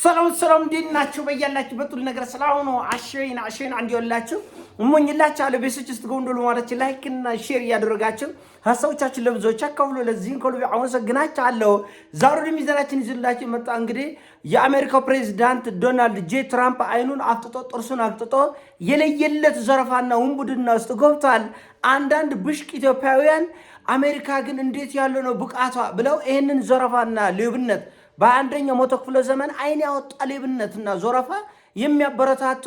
ሰላም እንዴናችሁ በያላችሁ በጥሉ ነገር ሰላም ነው አሸይን አንድ ይወላችሁ እሞኝላችሁ አለ ቤቶች ውስጥ ጎንዶሉ ማለት ላይክ እና ሼር ያደረጋችሁ ሐሳቦቻችን ለብዙዎች አካፍሉ ለዚህን ኮልቢ አመሰግናችኋለሁ። ዛሬ ለሚዘራችን ይዘላችሁ መጣ እንግዲህ የአሜሪካው ፕሬዝዳንት ዶናልድ ጄ ትራምፕ አይኑን አፍጥጦ ጥርሱን አፍጥጦ የለየለት ዘረፋና ውንቡድና ውስጥ ገብቷል። አንዳንድ ብሽቅ ኢትዮጵያውያን አሜሪካ ግን እንዴት ያለ ነው ብቃቷ ብለው ይሄንን ዘረፋና ሌብነት በአንደኛው መቶ ክፍለ ዘመን አይን ያወጣ ሌብነትና ዘረፋ የሚያበረታቱ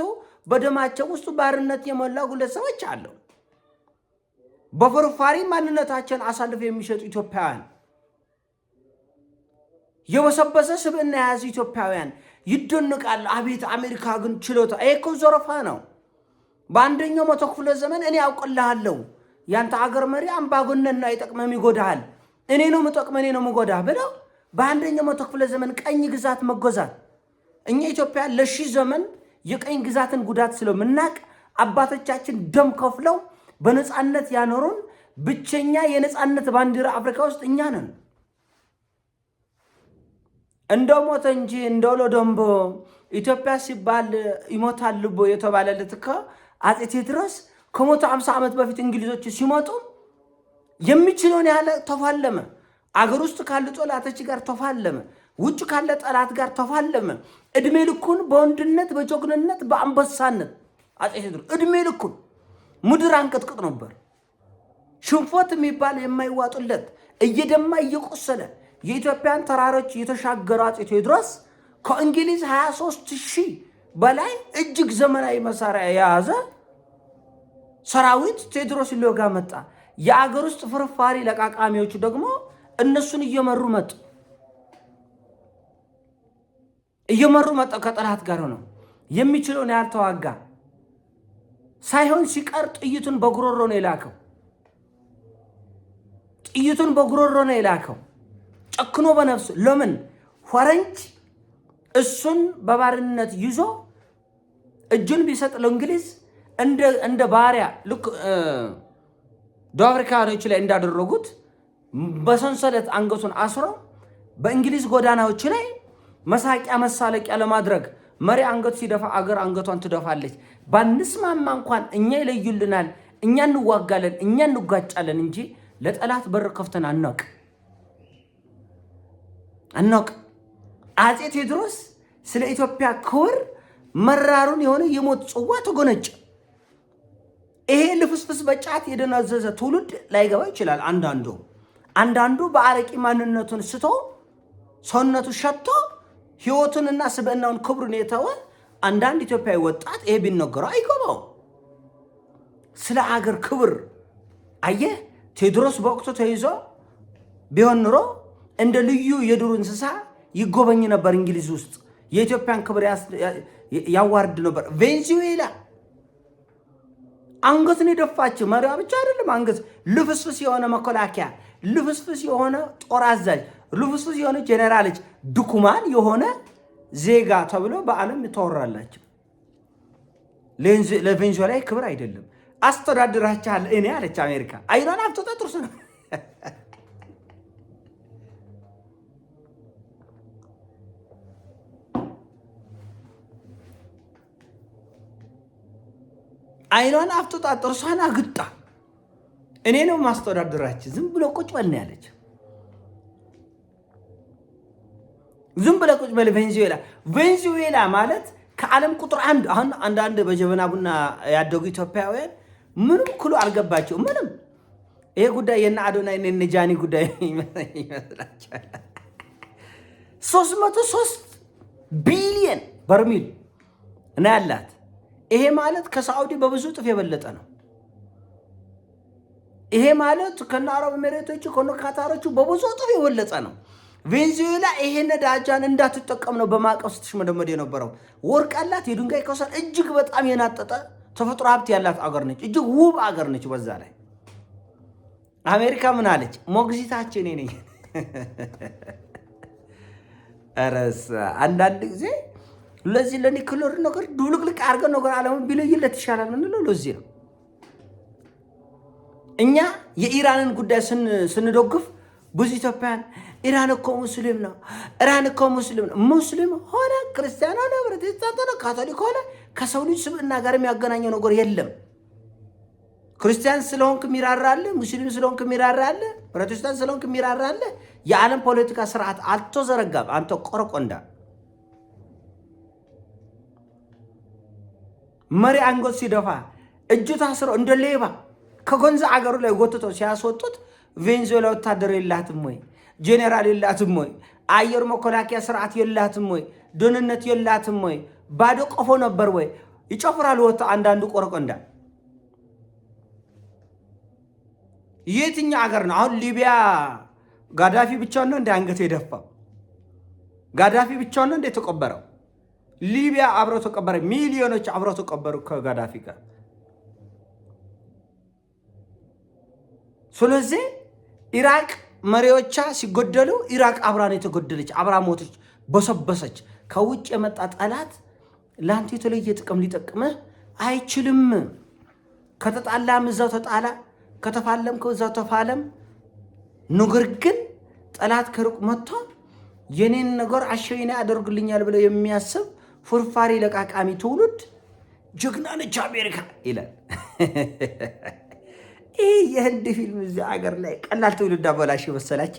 በደማቸው ውስጥ ባርነት የሞላ ግለሰቦች አሉ። በፍርፋሪ ማንነታቸውን አሳልፈው የሚሸጡ ኢትዮጵያውያን የወሰበሰ ስብዕና የያዙ ኢትዮጵያውያን ይደነቃሉ። አቤት አሜሪካ ግን ችሎታ! እኮ ዘረፋ ነው። በአንደኛው መቶ ክፍለ ዘመን እኔ አውቅልሃለሁ ያንተ አገር መሪ አምባገነንና ይጠቅመም ይጎዳል፣ እኔ ነው የምጠቅመው እኔ ነው የምጎዳህ ብለው በአንደኛው መቶ ክፍለ ዘመን ቀኝ ግዛት መጎዛት። እኛ ኢትዮጵያ ለሺህ ዘመን የቀኝ ግዛትን ጉዳት ስለምናቅ አባቶቻችን ደም ከፍለው በነፃነት ያኖሩን ብቸኛ የነፃነት ባንዲራ አፍሪካ ውስጥ እኛ ነን። እንደሞተ እንጂ እንደውሎ ደንቦ ኢትዮጵያ ሲባል ይሞታል ልቦ የተባለለት እኮ አፄ ቴዎድሮስ ከሞተ 50 ዓመት በፊት እንግሊዞች ሲመጡ የሚችለውን ያለ ተፋለመ። አገር ውስጥ ካለ ጠላቶች ጋር ተፋለመ፣ ውጭ ካለ ጠላት ጋር ተፋለመ። እድሜ ልኩን በወንድነት በጀግንነት በአንበሳነት አፄ ቴዎድሮስ እድሜ ልኩን ምድር አንቀጥቅጥ ነበር። ሽንፈት የሚባል የማይዋጡለት እየደማ እየቆሰለ የኢትዮጵያን ተራሮች የተሻገረ አፄ ቴዎድሮስ ከእንግሊዝ 23,000 በላይ እጅግ ዘመናዊ መሳሪያ የያዘ ሰራዊት ቴዎድሮስ ሊወጋ መጣ። የአገር ውስጥ ፍርፋሪ ለቃቃሚዎቹ ደግሞ እነሱን እየመሩ መጣ ከጠላት ጋር ነው። የሚችለውን ያልተዋጋ ሳይሆን ሲቀር ጥይቱን በጉሮሮ ነው የላከው። ጨክኖ በነፍሱ ለምን ፈረንጅ እሱን በባርነት ይዞ እጁን ቢሰጥ ለእንግሊዝ እንደ ባሪያ ልክ ደቡብ አፍሪካኖች ላይ እንዳደረጉት በሰንሰለት አንገቱን አስሮ በእንግሊዝ ጎዳናዎች ላይ መሳቂያ መሳለቂያ ለማድረግ መሪ አንገቱ ሲደፋ አገር አንገቷን ትደፋለች። ባንስማማ እንኳን እኛ ይለዩልናል፣ እኛ እንዋጋለን፣ እኛ እንጋጫለን እንጂ ለጠላት በር ከፍተን አናውቅ። አፄ ቴዎድሮስ ስለ ኢትዮጵያ ክብር መራሩን የሆነ የሞት ጽዋ ተጎነጨ። ይሄ ልፍስፍስ በጫት የደነዘዘ ትውልድ ላይገባ ይችላል። አንዳንዱ በአረቂ ማንነቱን ስቶ ሰውነቱ ሸቶ ህይወቱንና ስብዕናውን ክብሩን የተወ አንዳንድ ኢትዮጵያዊ ወጣት ይሄ ቢነገረው አይገባው። ስለ አገር ክብር አየህ፣ ቴዎድሮስ በወቅቱ ተይዞ ቢሆን ኑሮ እንደ ልዩ የዱር እንስሳ ይጎበኝ ነበር። እንግሊዝ ውስጥ የኢትዮጵያን ክብር ያዋርድ ነበር። ቬንዙዌላ አንገትን የደፋችው መሪዋ ብቻ አይደለም፣ አንገት ልፍስፍስ የሆነ መከላከያ፣ ልፍስፍስ የሆነ ጦር አዛዥ፣ ልፍስፍስ የሆነ ጄኔራሎች፣ ድኩማን የሆነ ዜጋ ተብሎ በዓለም ተወራላቸው። ለቬንዙዌላ ክብር አይደለም። አስተዳድራችኋል እኔ አለች አሜሪካ። አይኗን አፍጥጣ ጥርስ ነው አይኗን አፍጥጣ ጥርሷን አግጣ እኔ ነው ማስተዳድራችሁ ዝም ብሎ ቁጭ በል ነው ያለች። ዝም ብሎ ቁጭ በል። ቬንዙዌላ ማለት ከዓለም ቁጥር 1 አሁን አንዳንድ በጀበና ቡና ያደጉ ኢትዮጵያውያን ምንም ክሉ አልገባቸው። ምንም ይሄ ጉዳይ የነ አዶናይ የነ ጃኒ ጉዳይ ይመስላችኋል? 303 ቢሊዮን በርሚል እና ያላት ይሄ ማለት ከሳዑዲ በብዙ ጥፍ የበለጠ ነው። ይሄ ማለት ከአረብ ኤሚሬቶች ከካታሮች በብዙ ጥፍ የበለጠ ነው። ቬንዙዌላ ይሄ ነዳጃን እንዳትጠቀም ነው በማዕቀብ ስትሽመደመድ የነበረው። ወርቅ አላት፣ የድንጋይ ከሰል እጅግ በጣም የናጠጠ ተፈጥሮ ሀብት ያላት አገር ነች። እጅግ ውብ አገር ነች። በዛ ላይ አሜሪካ ምን አለች? ሞግዚታችን እኔ ነኝ። አረስ አንዳንድ ጊዜ ለዚህ ለኒክለር ነገር ዱልቅልቅ አድርገን ነገር ዓለምን ቢለይለት ይሻላል ምንለው ለዚህ ነው። እኛ የኢራንን ጉዳይ ስንደግፍ ብዙ ኢትዮጵያን ኢራን እኮ ሙስሊም ነው፣ ኢራን እኮ ሙስሊም ነው። ሙስሊም ሆነ ክርስቲያን ሆነ ፕሮቴስታንት ሆነ ካቶሊክ ሆነ ከሰው ልጅ ስብዕና ጋር የሚያገናኘው ነገር የለም። ክርስቲያን ስለሆንክ የሚራራ አለ፣ ሙስሊም ስለሆንክ የሚራራ አለ፣ ፕሮቴስታንት ስለሆንክ የሚራራ አለ። የዓለም ፖለቲካ ስርዓት አልተዘረጋም። አንተ ቆረቆንዳ መሪ አንገት ሲደፋ እጁ ታስሮ እንደ ሌባ ከጎንዛ አገሩ ላይ ጎትተው ሲያስወጡት ቬንዙዌላ ወታደር የላትም ወይ? ጄኔራል የላትም ወይ? አየር መከላከያ ስርዓት የላትም ወይ? ደህንነት የላትም ወይ? ባዶ ቆፎ ነበር ወይ? ይጨፍራል ወጣ አንዳንዱ ቆረቆንዳ። የትኛው አገር ነው አሁን? ሊቢያ ጋዳፊ ብቻውን ነው እንደ አንገት የደፋው? ጋዳፊ ብቻውን ነው እንደ ተቀበረው? ሊቢያ አብረው ተቀበረ። ሚሊዮኖች አብረው ተቀበሩ ከጋዳፊ ጋር። ስለዚህ ኢራቅ መሪዎቿ ሲጎደሉ ኢራቅ አብራን የተጎደለች አብራ ሞተች፣ በሰበሰች። ከውጭ የመጣ ጠላት ለአንተ የተለየ ጥቅም ሊጠቅምህ አይችልም። ከተጣላም እዛው ተጣላ፣ ከተፋለም ከዛው ተፋለም። ነገር ግን ጠላት ከሩቅ መጥቶ የኔን ነገር አሸይና ያደርግልኛል ብለው የሚያስብ ፍርፋሪ ለቃቃሚ ትውልድ ጀግና ነች አሜሪካ ይላል። ይህ የህንድ ፊልም እዚህ ሀገር ላይ ቀላል ትውልድ አበላሽ መሰላች።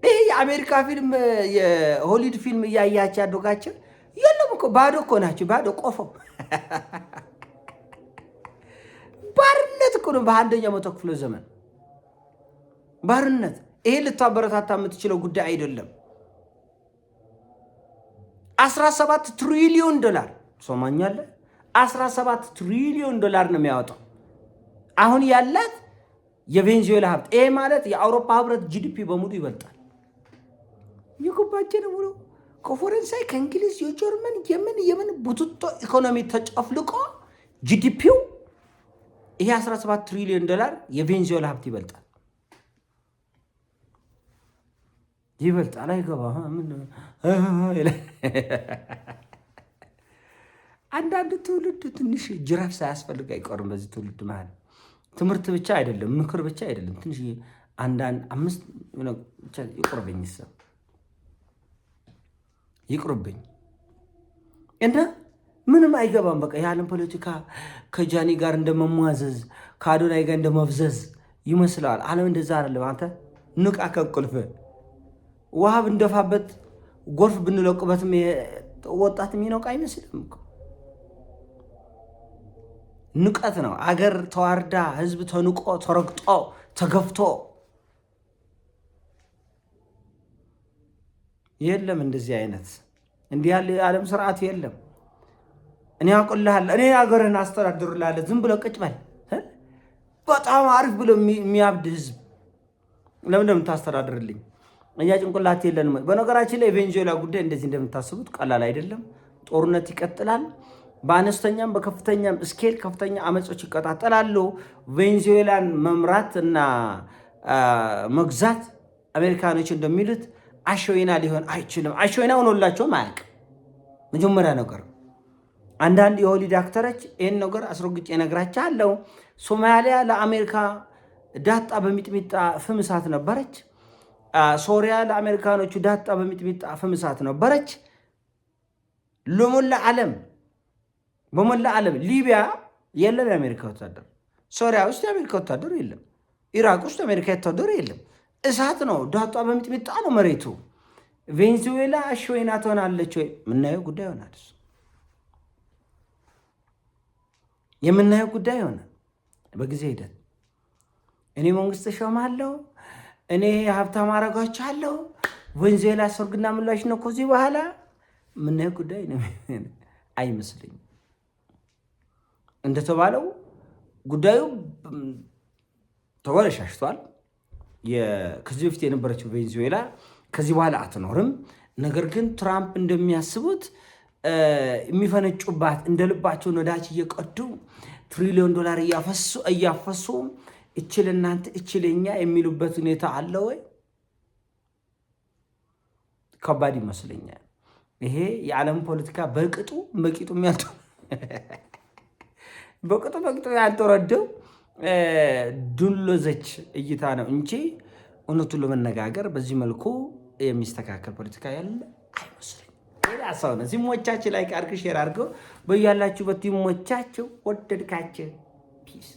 ይህ የአሜሪካ ፊልም የሆሊውድ ፊልም እያያቸው ያደጋቸው የለም እኮ ባዶ እኮ ናቸው። ባዶ ቆፈው ባርነት እኮ ነው። በአንደኛው መቶ ክፍለ ዘመን ባርነት። ይሄ ልታበረታታ የምትችለው ጉዳይ አይደለም። 17 ትሪሊዮን ዶላር ሶማኛለ 17 ትሪሊዮን ዶላር ነው የሚያወጣው አሁን ያላት የቬንዙዌላ ሀብት። ይሄ ማለት የአውሮፓ ህብረት ጂዲፒ በሙሉ ይበልጣል። ይኩባቸ ነው ሙሉ ከፈረንሳይ ከእንግሊዝ የጀርመን የምን ቡትቶ ኢኮኖሚ ተጨፍልቆ ጂዲፒው ይሄ 17 ትሪሊዮን ዶላር የቬንዙዌላ ሀብት ይበልጣል። ይበልጣል አይገባ አንዳንድ ትውልድ ትንሽ ጅራፍ ሳያስፈልግ አይቆርም። በዚህ ትውልድ መሀል ትምህርት ብቻ አይደለም፣ ምክር ብቻ አይደለም። ትንሽ አንዳንድ አምስት ብቻ ይቆርበኝ ሰብ ይቆርበኝ እና ምንም አይገባም። በቃ የዓለም ፖለቲካ ከጃኒ ጋር እንደመሟዘዝ ከአዶናይ ጋር እንደመፍዘዝ ይመስለዋል። ዓለም እንደዛ አይደለም። አንተ ንቃ ከቁልፍ ውሃ ብንደፋበት ጎርፍ ብንለቅበትም ወጣት የሚነቃ አይመስልም። ንቀት ነው። አገር ተዋርዳ ህዝብ ተንቆ ተረግጦ ተገፍቶ የለም። እንደዚህ አይነት እንዲህ ያለ የዓለም ስርዓት የለም። እኔ አቆልሃለሁ፣ እኔ አገርህን አስተዳድርልሃለሁ፣ ዝም ብሎ ቁጭ በል። በጣም አሪፍ ብሎ የሚያብድ ህዝብ ለምን የምታስተዳድርልኝ? እኛ ጭንቅላት የለንም። በነገራችን ላይ የቬንዙዌላ ጉዳይ እንደዚህ እንደምታስቡት ቀላል አይደለም። ጦርነት ይቀጥላል። በአነስተኛም በከፍተኛም ስኬል ከፍተኛ አመጾች ይቀጣጠላሉ። ቬንዙዌላን መምራት እና መግዛት አሜሪካኖች እንደሚሉት አሸወይና ሊሆን አይችልም። አሸወይና ሆኖላቸውም አያውቅም። መጀመሪያ ነገር አንዳንድ የሆሊውድ አክተሮች ይህን ነገር አስረግጬ እነግራቸዋለሁ። ሶማሊያ ለአሜሪካ ዳጣ በሚጥሚጣ ፍም እሳት ነበረች። ሶሪያ ለአሜሪካኖቹ ዳጣ በሚጥሚጣ ፍም እሳት ነበረች። በሞላ ዓለም ሊቢያ የለም የአሜሪካ ወታደር፣ ሶሪያ ውስጥ የአሜሪካ ወታደር የለም፣ ኢራቅ ውስጥ የአሜሪካ ወታደር የለም። እሳት ነው፣ ዳጣ በሚጥሚጣ ነው መሬቱ። ቬንዙዌላ አሸወይና ትሆናለች ወይ? የምናየው ጉዳይ ይሆናል። የምናየው ጉዳይ ይሆናል በጊዜ ሂደት። እኔ መንግስት ሾማለሁ፣ እኔ ሀብታም አረጋችኋለሁ፣ ቬንዙዌላ ሰርግና ምላሽ ነው። ከዚህ በኋላ የምናየው ጉዳይ ነው አይመስለኝም። እንደተባለው ጉዳዩ ተወለሻሽቷል። ከዚህ በፊት የነበረችው ቬንዙዌላ ከዚህ በኋላ አትኖርም። ነገር ግን ትራምፕ እንደሚያስቡት የሚፈነጩባት እንደ ልባቸው ነዳጅ እየቀዱ ትሪሊዮን ዶላር እያፈሱ እችል እናንተ እችለኛ የሚሉበት ሁኔታ አለ ወይ? ከባድ ይመስለኛል። ይሄ የዓለም ፖለቲካ በቅጡ ያልተረዳው ዱለዘች እይታ ነው እንጂ እውነቱን ለመነጋገር በዚህ መልኩ የሚስተካከል ፖለቲካ ያለ አይመስለኝም። ሌላ ሰው ነው ሲሞቻችሁ ላይ አድርገው ሼር አድርገው በያላችሁበት ይሞቻችሁ። ወደድካችሁ ፒስ